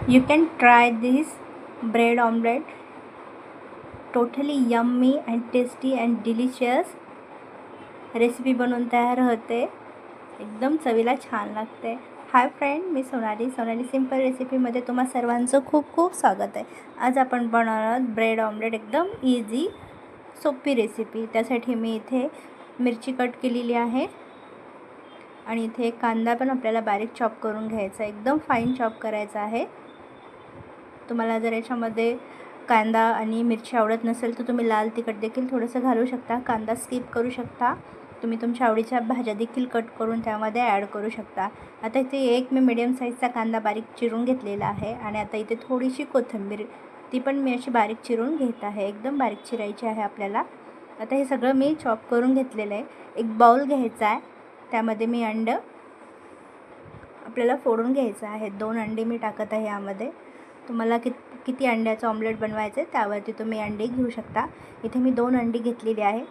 You can try this bread omelette. Totally yummy and tasty and delicious. Recipe बनवून तयार होते, एकदम चवीला छान लागते. हाय फ्रेंड, मी सोनाली सिंपल रेसिपीमध्ये तुम्हा सर्वांचं खूप खूप स्वागत आहे. आज आपण बनवणार आहोत ब्रेड ऑमलेट. एकदम इझी सोपी रेसिपी. त्यासाठी मी इथे मिरची कट केलेली आहे आणि इथे कांदा पण आपल्याला बारीक चॉप करून घ्यायचा, एकदम फाईन चॉप करायचा आहे. तुम्हाला जर याच्यामध्ये कांदा आणि मिरची आवडत नसेल तर तुम्ही लाल तिखट देखील थोडंसं घालू शकता. कांदा स्किप करू शकता. तुम्ही तुमच्या आवडीच्या भाज्या देखील कट करून त्यामध्ये ॲड करू शकता. आता इथे एक मी मीडियम साईजचा कांदा बारीक चिरून घेतलेला आहे आणि आता इथे थोडीशी कोथिंबीर, ती पण मी अशी बारीक चिरून घेत आहे. एकदम बारीक चिरायची आहे आपल्याला. आता हे सगळं मी चॉप करून घेतलेलं आहे. एक बाउल घ्यायचा आहे, त्यामध्ये मी अंडं आपल्याला फोडून घ्यायचं आहे. 2 अंडे मी टाकत आहे यामध्ये. तुम्हाला किती अंड्याचं ऑमलेट बनवायचं आहे त्यावरती तुम्ही अंडे घेऊ शकता. इथे मी 2 अंडी घेतलेली आहे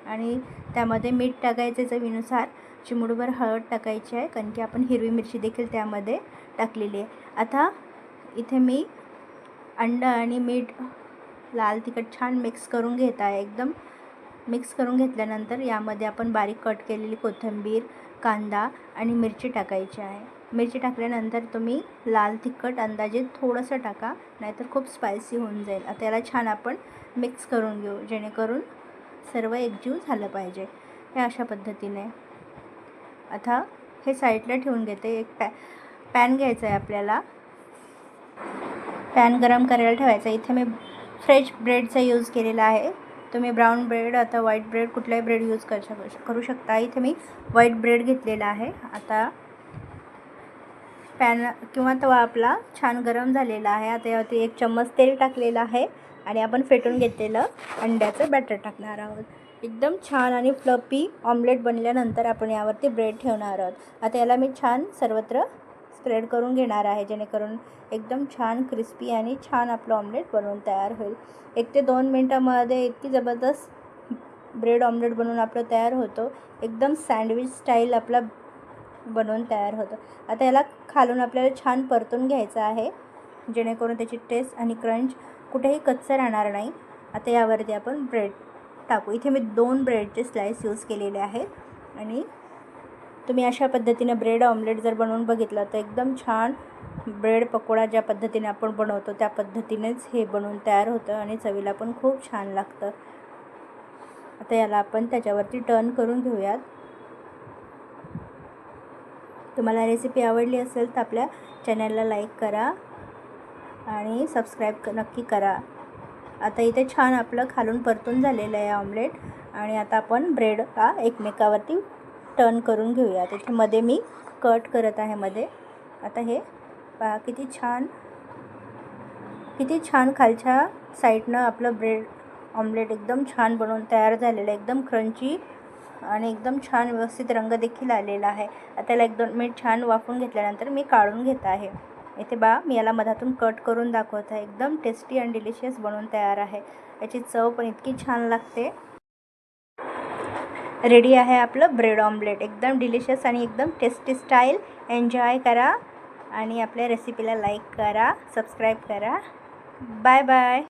आणि त्यामध्ये मीठ टाकायचे चवीनुसार. चिमूटभर हळद टाकायची आहे, कारण की आपण हिरवी मिरची देखील त्यामध्ये टाकलेली आहे. आता इथे मी अंडं आणि मीठ, लाल तिखट छान मिक्स करून घेत आहे. एकदम मिक्स करून घेतल्यानंतर यामध्ये आपण बारीक कट केलेली कोथिंबीर, कांदा आणि मिरची टाकायची आहे. मिरची टाकल्यानंतर तुम्ही लाल तिखट अंदाजे थोडंसं टाका, नाहीतर खूप स्पायसी होऊन जाईल. आता याला छान आपण मिक्स करून घेऊ, जेणेकरून सर्व एकजीव झालं पाहिजे. हे अशा पद्धतीने. आता हे साईडला ठेवून घेते. एक पॅन घ्यायचा आहे आपल्याला. पॅन गरम करायला ठेवायचा. इथे मी फ्रेश ब्रेडचा यूज केलेला आहे. तुम्ही ब्राऊन ब्रेड, आता व्हाईट ब्रेड, कुठलाही ब्रेड यूज करू शकता. इथे मी व्हाईट ब्रेड घेतलेला आहे. आता पॅन किंवा तवा आपला छान गरम झालेला आहे. आता यावरती 1 चम्मच तेल टाकलेलं आहे आणि आपण फेटून घेतलेलं अंड्याचं बॅटर टाकणार आहोत. एकदम छान आणि फ्लफी ऑमलेट बनल्यानंतर आपण यावरती ब्रेड ठेवणार आहोत. आता याला मी छान सर्वत्र स्प्रेड करून घेणार आहे, जेणेकरून एकदम छान क्रिस्पी आणि छान आपलं ऑमलेट बनवून तयार होईल. 1 ते 2 मिनटामध्ये इतकी जबरदस्त ब्रेड ऑमलेट बनवून आपलं तयार होतं. एकदम सँडविच स्टाईल आपला बनवून तयार होतं. आता याला खालून आपल्याला छान परतून घ्यायचं आहे, जेणेकरून त्याची टेस्ट आणि क्रंच कुठेही कच्चं राहणार नाही. आता यावरती आपण ब्रेड टाकू. इथे मी 2 ब्रेडचे स्लाइस यूज केलेले आहेत आणि तुम्ही अशा पद्धतीने ब्रेड ऑमलेट जर बनवून बघितलं तर एकदम छान ब्रेड पकोडा ज्या पद्धतीने आपण बनवतो त्या पद्धतीनेच हे बनवून तयार होतं आणि चवीला पण खूप छान लागतं. आता याला आपण त्याच्यावरती टर्न करून घेऊयात. तुम्हाला रेसिपी आवडली असेल तर आपल्या चॅनलला लाईक करा आणि सबस्क्राईब नक्की करा. आता इथे छान आपलं खालून परतून झालेलं आहे ऑमलेट आणि आता आपण ब्रेड एकमेकावरती टर्न करून घेऊया. त्याच्या मध्ये मी कट करत आहे मध्ये. आता हे पहा किती छान खालच्या साईडनं आपलं ब्रेड ऑमलेट एकदम छान बनवून तयार झालेलं आहे. एकदम क्रंची आणि एकदम छान व्यवस्थित रंग देखील आलेला आहे. आता याला 1-2 मिनिट छान वाफवून घेतल्यानंतर मी काढून घेत आहे. इथे मी याला मधातून कट करून दाखवत आहे. एकदम टेस्टी आणि डिलिशियस बनवून तयार आहे. याची चव पण इतकी छान लागते. रेडी आहे आपलं ब्रेड ऑमलेट. एकदम डिलिशियस आणि एकदम टेस्टी स्टाईल. एन्जॉय करा आणि आपल्या रेसिपीला लाईक करा, सबस्क्राईब करा. Bye bye.